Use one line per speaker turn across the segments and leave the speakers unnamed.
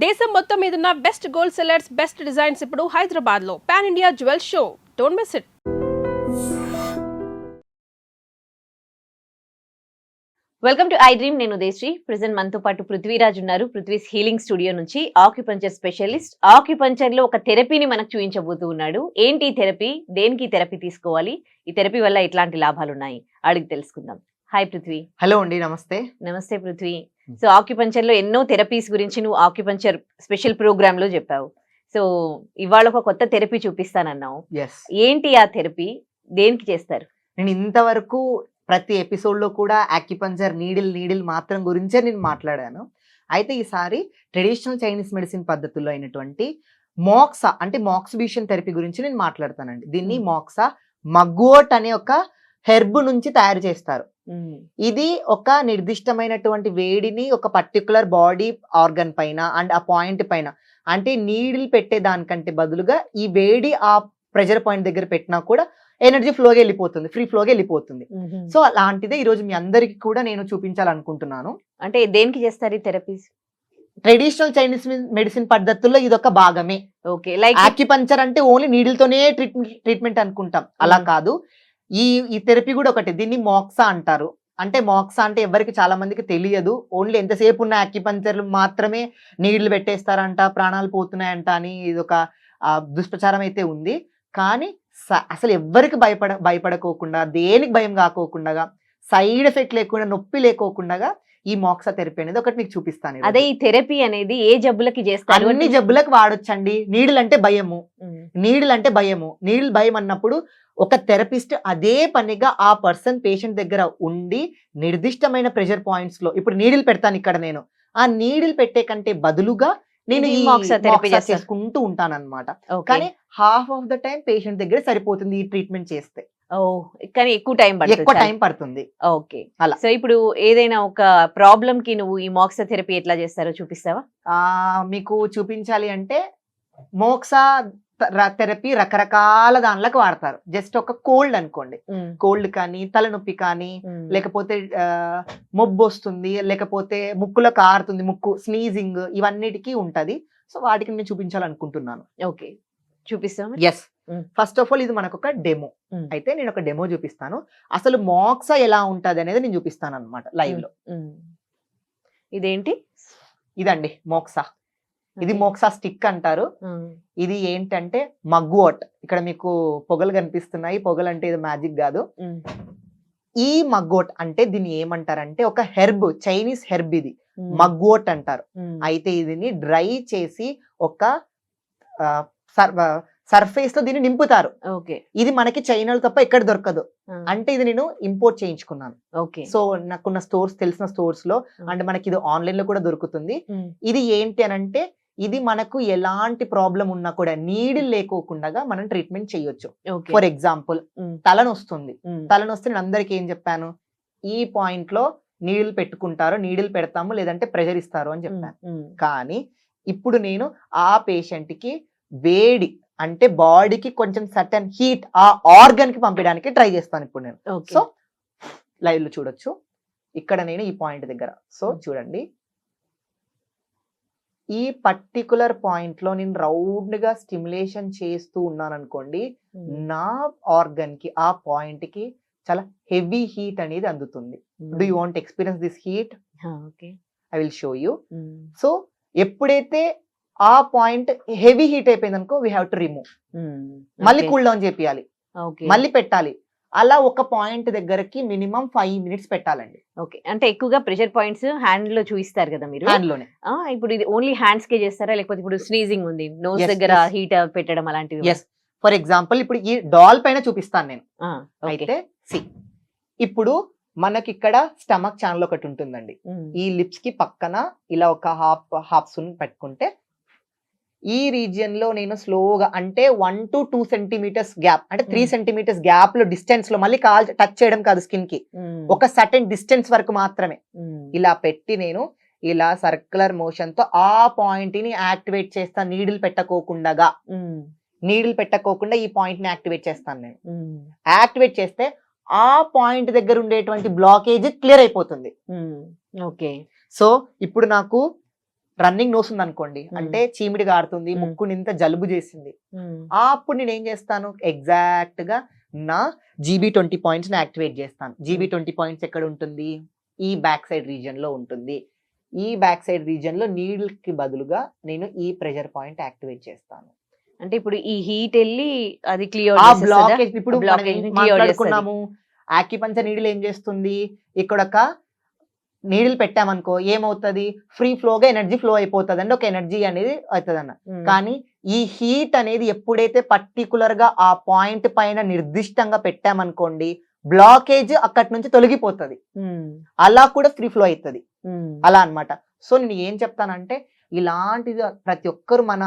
దేశం మొత్తం మీదున్న best gold sellers, best designs ఇప్పుడు హైదరాబాద్ లో pan India jewel show. Don't miss it.
Welcome to I dream. నేను దేశ్రీ. ప్రెసెంట్ మనతో పాటు పృథ్వీరాజ్ ఉన్నారు, పృథ్వీస్ హీలింగ్ స్టూడియో నుంచి. Acupuncture specialist. ఆక్యుపంచర్ లో ఒక థెరపీని మనకు చూపించబోతూ ఉన్నాడు. ఏంటి ఈ థెరపీ, దేనికి థెరపీ తీసుకోవాలి, ఈ థెరపీ వల్ల ఎట్లాంటి లాభాలు ఉన్నాయి అడిగి తెలుసుకుందాం. హాయ్ పృథ్వీ.
హలో అండి, నమస్తే.
నమస్తే పృథ్వీ. సో ఆక్యుపంచర్ లో ఎన్నో థెరపీస్ గురించి నువ్వు ఆక్యుపంచర్ స్పెషల్ ప్రోగ్రామ్ లో చెప్పావు. సో ఇవాళ ఒక కొత్త థెరపీ చూపిస్తానన్నావు. ఏంటి ఆ థెరపీ, దేనికి చేస్తారు?
నేను ఇంతవరకు ప్రతి ఎపిసోడ్ లో కూడా ఆక్యుపంచర్ నీడిల్ మాత్రం గురించే నేను మాట్లాడాను. అయితే ఈసారి ట్రెడిషనల్ చైనీస్ మెడిసిన్ పద్ధతుల్లో అయినటువంటి మోక్సా అంటే మాక్సిబిషన్ థెరపీ గురించి నేను మాట్లాడతానండి. దీన్ని మోక్సా మగ్వోట్ అనే ఒక హెర్బ్ నుంచి తయారు చేస్తారు. ఇది ఒక నిర్దిష్టమైనటువంటి వేడిని ఒక పర్టికులర్ బాడీ ఆర్గన్ పైన అండ్ ఆ పాయింట్ పైన, అంటే నీడిల్ పెట్టే దానికంటే బదులుగా ఈ వేడి ఆ ప్రెషర్ పాయింట్ దగ్గర పెట్టినా కూడా ఎనర్జీ ఫ్లోగా వెళ్ళిపోతుంది, ఫ్రీ ఫ్లోగా వెళ్ళిపోతుంది. సో అలాంటిదే ఈ రోజు మీ అందరికి కూడా నేను చూపించాలనుకుంటున్నాను.
అంటే దేనికి చేస్తారు ఈ థెరపీస్?
ట్రెడిషనల్ చైనీస్ మెడిసిన్ పద్ధతుల్లో ఇది ఒక భాగమే.
ఓకే, లైక్
ఆక్యుపంచర్ అంటే ఓన్లీ నీడిల్ తోనే ట్రీట్మెంట్ అనుకుంటాం, అలా కాదు. ఈ థెరపీ కూడా ఒకటి. దీన్ని మోక్సా అంటారు. అంటే మోక్సా అంటే ఎవరికి చాలా మందికి తెలియదు. ఓన్లీ ఎంతసేపు ఉన్న ఆక్యుపంచర్లు మాత్రమే నీళ్లు పెట్టేస్తారంట, ప్రాణాలు పోతున్నాయంట అని ఇది ఒక దుష్ప్రచారం అయితే ఉంది. కానీ అసలు ఎవ్వరికి భయపడకోకుండా, దేనికి భయం కాకోకుండా, సైడ్ ఎఫెక్ట్ లేకుండా, నొప్పి లేకోకుండా ఈ మోక్సా థెరపీ అనేది ఒకటి మీకు చూపిస్తాను.
అదే ఈ థెరపీ అనేది ఏ జబ్బులకి చేస్తారు?
అన్ని జబ్బులకు వాడొచ్చండి. నీడిల్ అంటే భయము, నీడిల్ భయం అన్నప్పుడు ఒక థెరపిస్ట్ అదే పనిగా ఆ పర్సన్ పేషెంట్ దగ్గర ఉండి నిర్దిష్టమైన ప్రెషర్ పాయింట్స్ లో, ఇప్పుడు నీడిల్ పెడతాను ఇక్కడ, నేను ఆ నీడిల్ పెట్టే కంటే బదులుగా నేను ఈ మోక్సా థెరపీ చేసుకుంటూ ఉంటానన్నమాట. కానీ half of the time patient దగ్గర సరిపోతుంది ఈ ట్రీట్మెంట్ చేస్తే.
కానీ ఎక్కువ టైం పడుతుంది. ఓకే, అలా. సో ఇప్పుడు ఏదైనా ఒక ప్రాబ్లం కి నువ్వు ఈ మోక్సా థెరపీ ఎట్లా చేస్తారో చూపిస్తావా?
మీకు చూపించాలి అంటే మోక్సా థెరపీ రకరకాల దానిలకు వాడతారు. జస్ట్ ఒక కోల్డ్ అనుకోండి, కోల్డ్ కానీ, తలనొప్పి కానీ, లేకపోతే మొబ్బు వస్తుంది, లేకపోతే ముక్కులో కారుతుంది, ముక్కు స్నీజింగ్, ఇవన్నిటికీ ఉంటది. సో వాటికి నేను చూపించాలనుకుంటున్నాను.
ఓకే, చూపిస్తాను.
ఎస్, ఫస్ట్ ఆఫ్ ఆల్ ఇది మనకు ఒక డెమో. అయితే నేను ఒక డెమో చూపిస్తాను. అసలు మోక్సా ఎలా ఉంటది అనేది నేను చూపిస్తాను అనమాట లైవ్ లో.
ఇదేంటి?
ఇదండి మోక్సా. ఇది మోక్సా స్టిక్ అంటారు. ఇది ఏంటంటే మగ్వోట్. ఇక్కడ మీకు పొగలు కనిపిస్తున్నాయి. పొగలు అంటే ఇది మ్యాజిక్ కాదు. ఈ మగ్వోట్ అంటే దీన్ని ఏమంటారంటే ఒక హెర్బ్, చైనీస్ హెర్బ్. ఇది మగ్వోట్ అంటారు. అయితే దీన్ని డ్రై చేసి ఒక సర్ఫేస్ లో దీన్ని నింపుతారు. ఇది మనకి చైనాలో తప్ప ఎక్కడ దొరకదు. అంటే ఇది నేను ఇంపోర్ట్ చేయించుకున్నాను. సో నాకున్న స్టోర్స్, తెలిసిన స్టోర్స్ లో, అంటే మనకి ఇది ఆన్లైన్ లో కూడా దొరుకుతుంది. ఇది ఏంటి అని అంటే ఇది మనకు ఎలాంటి ప్రాబ్లం ఉన్నా కూడా నీడిల్ లేకోకుండా మనం ట్రీట్మెంట్ చేయొచ్చు. For example తలనొస్తుంది. తలనొస్తే నేను అందరికి ఏం చెప్పాను, ఈ పాయింట్ లో నీడిల్ పెట్టుకుంటారు, నీడిల్ పెడతాము, లేదంటే ప్రెషర్ ఇస్తారు అని చెప్పాను. కానీ ఇప్పుడు నేను ఆ పేషెంట్ కి వేడి అంటే బాడీకి కొంచెం సర్టన్ హీట్ ఆ ఆర్గన్ కి పంపించడానికి ట్రై చేస్తాను ఇప్పుడు నేను. సో లైవ్ లో చూడొచ్చు. ఇక్కడ నేను ఈ పాయింట్ దగ్గర, సో చూడండి, ఈ పర్టికులర్ పాయింట్ లో నేను రౌండ్ గా స్టిమ్యులేషన్ చేస్తూ ఉన్నాను అనుకోండి, నా ఆర్గన్ కి ఆ పాయింట్ కి చాలా హెవీ హీట్ అనేది అందుతుంది. Do you want experience this heat? I will show you. So ఎప్పుడైతే ఆ పాయింట్ హెవీ హీట్ అయిపోయింది అనుకో, వీ హ్యావ్ టు రిమూవ్. మళ్ళీ కూల్ డౌన్ చేపియాలి, మళ్ళీ పెట్టాలి. అలా ఒక పాయింట్ దగ్గరకి మినిమం 5 minutes పెట్టాలండి.
ఓకే, అంటే ఎక్కువగా ప్రెషర్ పాయింట్స్ హ్యాండ్ లో చూపిస్తారు కదా మీరు?
హ్యాండ్ లోనే.
ఇప్పుడు ఇది ఓన్లీ హ్యాండ్స్ కే చేస్తారా, లేకపోతే ఇప్పుడు స్నీజింగ్ ఉంది, నోస్ దగ్గర హీట్ పెట్టడం అలాంటివి?
ఎస్, ఫర్ ఎగ్జాంపుల్ ఇప్పుడు ఈ డాల్ పైన చూపిస్తాను నేను. అయితే ఇప్పుడు మనకి ఇక్కడ స్టమక్ ఛానల్ ఒకటి ఉంటుందండి. ఈ లిప్స్ కి పక్కన ఇలా ఒక హాఫ్ స్పూన్ పెట్టుకుంటే ఈ రీజియన్ లో నేను స్లోగా, అంటే 1 to 2 centimeters గ్యాప్, అంటే 3 centimeters గ్యాప్ లో డిస్టెన్స్ లో, మళ్ళీ కాల్ టచ్ చేయడం కాదు స్కిన్ కి, ఒక సర్టెన్ డిస్టెన్స్ వరకు మాత్రమే ఇలా పెట్టి నేను ఇలా సర్క్యులర్ మోషన్ తో ఆ పాయింట్ ని యాక్టివేట్ చేస్తాను. నీడిల్ పెట్టకోకుండా ఈ పాయింట్ ని యాక్టివేట్ చేస్తాను నేను. యాక్టివేట్ చేస్తే ఆ పాయింట్ దగ్గర ఉండేటువంటి బ్లాకేజ్ క్లియర్ అయిపోతుంది.
ఓకే,
సో ఇప్పుడు నాకు రన్నింగ్ నోస్ ఉంది అనుకోండి, అంటే చీమిడి గారుతుంది, ముక్కు నింత జలుబు చేసింది, అప్పుడు నేను ఏం చేస్తాను, ఎగ్జాక్ట్ గా నా GB20 పాయింట్స్ ని యాక్టివేట్ చేస్తాను. GB20 పాయింట్స్ ఎక్కడ ఉంటుంది, ఈ బ్యాక్ సైడ్ రీజియన్ లో ఉంటుంది. ఈ బ్యాక్ సైడ్ రీజియన్ లో నీడిల్ కి బదులుగా నేను ఈ ప్రెషర్ పాయింట్ యాక్టివేట్ చేస్తాను.
అంటే ఇప్పుడు ఈ హీట్ వెళ్ళి అది క్లియర్
ఆ బ్లాకేజ్ ఇప్పుడు మనం ఏం మాట్లాడుకున్నాము, ఆక్యుపంచర్ నీడిల్ ఏం చేస్తుంది, ఇక్కడ ఒక నీడిల్ పెట్టామనుకో ఏమవుతుంది, ఫ్రీ ఫ్లోగా ఎనర్జీ ఫ్లో అయిపోతుంది అండి, ఒక ఎనర్జీ అనేది అవుతుంది అన్న. కానీ ఈ హీట్ అనేది ఎప్పుడైతే పర్టికులర్ గా ఆ పాయింట్ పైన నిర్దిష్టంగా పెట్టామనుకోండి, బ్లాకేజ్ అక్కడి నుంచి తొలగిపోతుంది, అలా కూడా ఫ్రీ ఫ్లో అవుతుంది అలా అన్నమాట. సో నేను ఏం చెప్తానంటే, ఇలాంటిది ప్రతి ఒక్కరు మన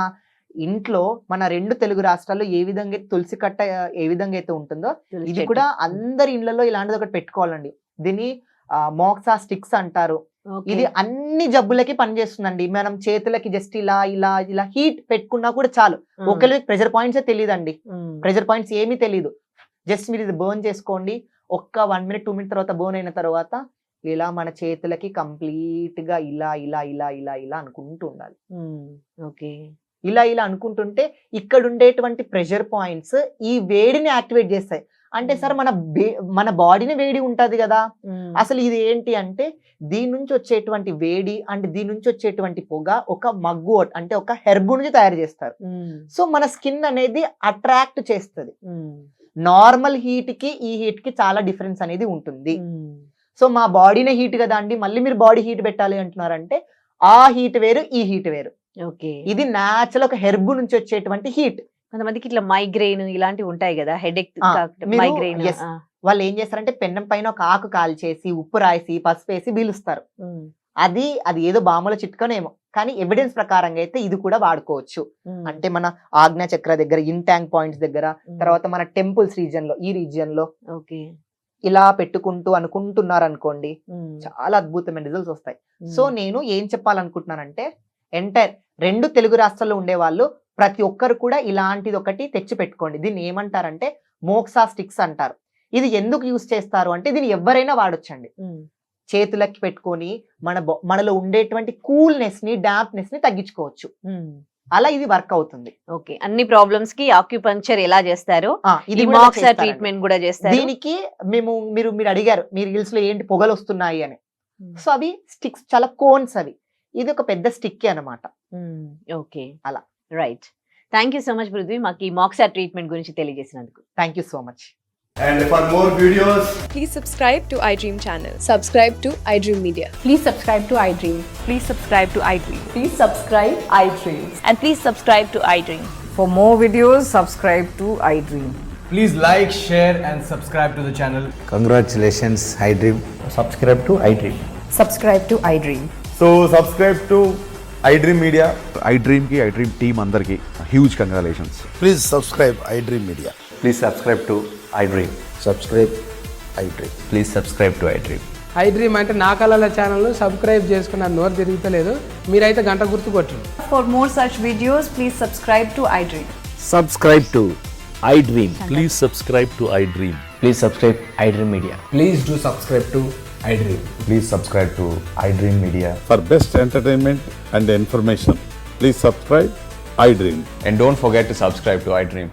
ఇంట్లో, మన 2 తెలుగు రాష్ట్రాల్లో ఏ విధంగా అయితే తులసి కట్ట ఏ విధంగా అయితే ఉంటుందో, ఇది కూడా అందరి ఇళ్లలో ఇలాంటిది ఒకటి పెట్టుకోవాలండి. దీన్ని మోక్సా స్టిక్స్ అంటారు. ఇది అన్ని జబ్బులకి పనిచేస్తుందండి. మనం చేతులకి జస్ట్ ఇలా ఇలా ఇలా హీట్ పెట్టుకున్నా కూడా చాలు. ఒకరికి ప్రెషర్ పాయింట్స్ తెలియదండి, ప్రెషర్ పాయింట్స్ ఏమీ తెలియదు. జస్ట్ మీరు ఇది బర్న్ చేసుకోండి, ఒక్క 1 మినిట్ 2 మినిట్ తర్వాత బర్న్ అయిన తర్వాత ఇలా మన చేతులకి కంప్లీట్ గా ఇలా ఇలా ఇలా ఇలా ఇలా అనుకుంటూ ఉండాలి.
ఓకే,
ఇలా ఇలా అనుకుంటుంటే ఇక్కడ ఉండేటువంటి ప్రెషర్ పాయింట్స్ ఈ వేడిని యాక్టివేట్ చేస్తాయి. అంటే సార్ మన బాడీని వేడి ఉంటది కదా, అసలు ఇది ఏంటి అంటే దీని నుంచి వచ్చేటువంటి వేడి అండ్ దీని నుంచి వచ్చేటువంటి పొగ ఒక మగ్గు అంటే ఒక హెర్బ్ నుంచి తయారు చేస్తారు. సో మన స్కిన్ అనేది అట్రాక్ట్ చేస్తుంది. నార్మల్ హీట్ కి ఈ హీట్ కి చాలా డిఫరెన్స్ అనేది ఉంటుంది. సో మా బాడీనే హీట్ కదా అండి, మళ్ళీ మీరు బాడీ హీట్ పెట్టాలి అంటున్నారంటే ఆ హీట్ వేరు, ఈ హీట్ వేరు.
ఓకే,
ఇది న్యాచురల్ ఒక హెర్బ్ నుంచి వచ్చేటువంటి హీట్.
కొంతమందికి ఇట్లా మైగ్రెయిన్ ఇలాంటివి ఉంటాయి కదా, హెడేక్, మైగ్రెయిన్.
వాళ్ళు ఏం చేస్తారంటే పెన్నం పైన ఒక ఆకు కాల్చేసి ఉప్పు రాసి పసుపు వేసి పీలుస్తారు. అది ఏదో బాముల చిట్కనేమో, కానీ ఎవిడెన్స్ ప్రకారంగా అయితే ఇది కూడా వాడుకోవచ్చు. అంటే మన ఆజ్ఞా చక్ర దగ్గర, ఇంటాంగ్ పాయింట్స్ దగ్గర, తర్వాత మన టెంపుల్స్ రీజియన్ లో, ఈ రీజియన్ లో ఇలా పెట్టుకుంటూ అనుకుంటున్నారు అనుకోండి, చాలా అద్భుతమైన రిజల్ట్స్ వస్తాయి. సో నేను ఏం చెప్పాలనుకుంటున్నానంటే, ఎంటైర్ 2 తెలుగు రాష్ట్రాల్లో ఉండే వాళ్ళు ప్రతి ఒక్కరు కూడా ఇలాంటిది ఒకటి తెచ్చి పెట్టుకోండి. దీన్ని ఏమంటారంటే మోక్సా స్టిక్స్ అంటారు. ఇది ఎందుకు యూజ్ చేస్తారు అంటే, దీన్ని ఎవరైనా వాడొచ్చండి. చేతులకి పెట్టుకొని మనలో ఉండేటువంటి కూల్నెస్ ని, డాంప్నెస్ ని తగ్గించుకోవచ్చు. అలా ఇది వర్క్ అవుతుంది.
ఓకే, అన్ని ప్రాబ్లమ్స్ కి ఆక్యుపంక్చర్ ఎలా చేస్తారో
ఇది
మోక్సా ట్రీట్మెంట్ కూడా చేస్తారు.
దీనికి మీరు అడిగారు మీ రీల్స్ లో ఏంటి పొగలు వస్తున్నాయి అని. సో అవి స్టిక్స్, చాలా కోన్స్ అవి. ఇది ఒక పెద్ద స్టిక్ అన్నమాట.
ఓకే,
అలా.
Right, thank you so much Prithvi, మాకు ఈ మోక్సా ట్రీట్మెంట్ గురించి తెలియజేసినందుకు.
Thank you so much.
And for more videos,
please subscribe to iDream channel. Subscribe to iDream Media.
Please subscribe to iDream.
Please subscribe to iDream.
Please subscribe iDream.
And please subscribe to iDream.
For more videos, subscribe to iDream.
please like, share and subscribe to the channel.
Congratulations, iDream.
Subscribe to iDream.
Subscribe to iDream.
So subscribe to iDream Media.
iDream ki iDream team andarki huge congratulations.
Please subscribe iDream Media.
Please subscribe to iDream.
Subscribe iDream.
Please subscribe to iDream.
iDream అంటే నా కళల channel subscribe చేసుకున్న నోరు తిరుగుతలేదు, మీరైతే గంట గుర్తు కొట్టండి.
For more such videos, please subscribe to iDream.
Subscribe to iDream.
Please subscribe to iDream. Please subscribe iDream Media.
Please do subscribe to iDream.
Please subscribe to iDream Media.
For best entertainment and information, please subscribe iDream.
And don't forget to subscribe to iDream.